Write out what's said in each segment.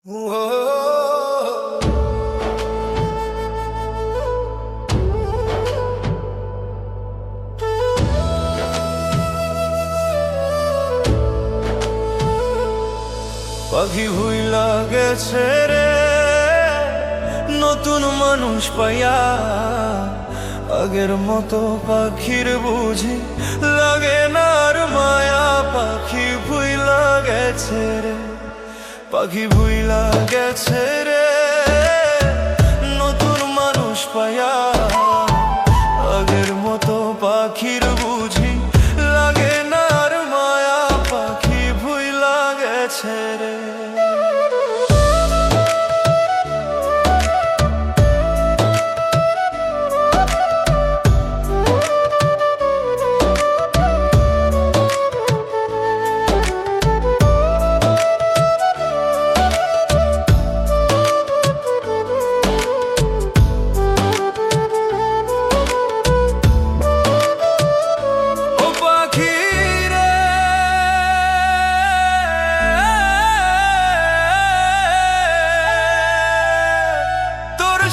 পাখি ভুইলা গেছে রে নতুন মানুষ পাইয়া, আগের মতো পাখির বুঝি লাগে না আর মায়া। পাখি ভুইলা গেছে রে, পাখি ভুইলা গেছে রে নতুন মানুষ পাইয়া, আগের মতো পাখির বুঝি লাগে না আর মায়া। পাখি ভুইলা গেছে রে।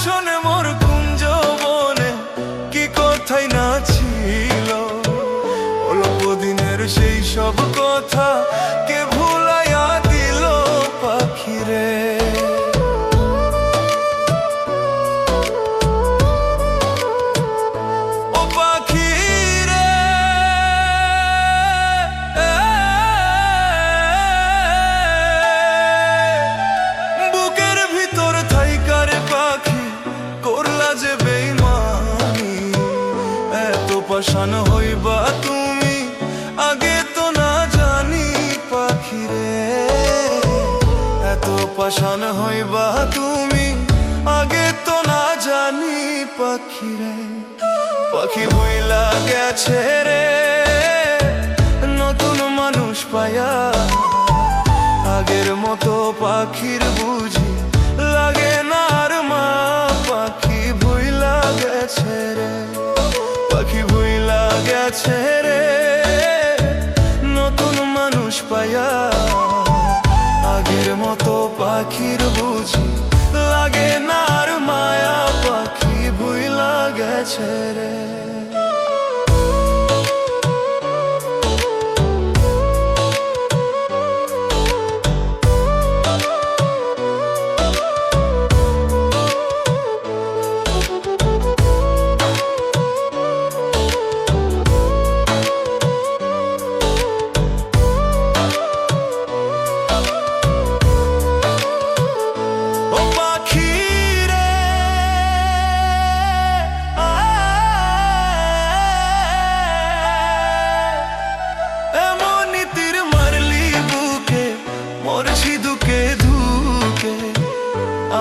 শোনে মোর কুঞ্জ বনে কি কথাই না ছিল, অল্প দিনের সেই সব কথা কে ভুলাইয়া দিল। পাখিরে ও পাখিরে, বুকের ভিতর থাইকার পাখি করলা যে বেইমানি, এত পাষাণ হইবা তুমি আগে তো না জানি। পাখিরে এত পাষাণ হইবা তুমি আগে তো না জানি। পাখিরে পাখি ভুইলা গেছে রে নতুন মানুষ পায়া, আগের মতো পাখির বুঝি লাগে না আর মা। পাখি ভুইলা গেছে রে, পাখি ভুইলা গেছে রে নতুন মানুষ পায়া, আগের মতো পাখির বুঝি লাগে না আর মায়া। পাখি ভুইলা গেছে রে।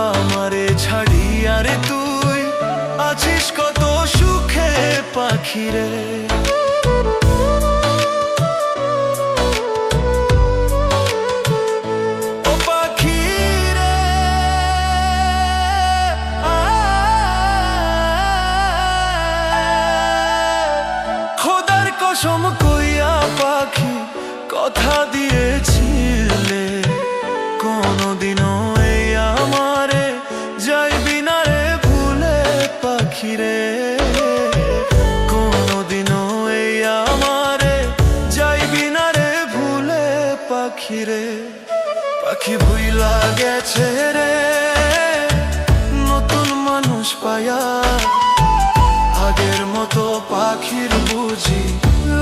আমারে ছাড়িয়া রে তুই আছিস কত সুখে পাখিরে, ও পাখিরে খোদার কসম কইয়া পাখি কথা দিয়েছিলে, কোনদিনও আমারে যাইবি না রে ভুলে। পাখিরে কোনদিনও এই আমারে যাইবি না রে ভুলে। পাখিরে পাখি ভুইলা গেছে রে নতুন মানুষ পায়া, আগের মতো পাখির বুঝি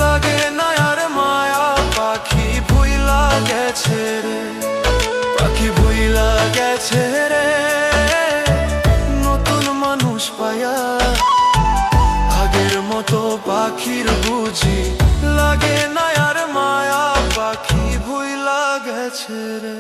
লাগে না আর মায়া। পাখি ভুইলা গেছে রে, পাখি ভুইলা গেছে রে নতুন মানুষ পায়া, আগের মতো পাখির বুঝি লাগে না আর মায়া। পাখি ভুইলা গেছে রে।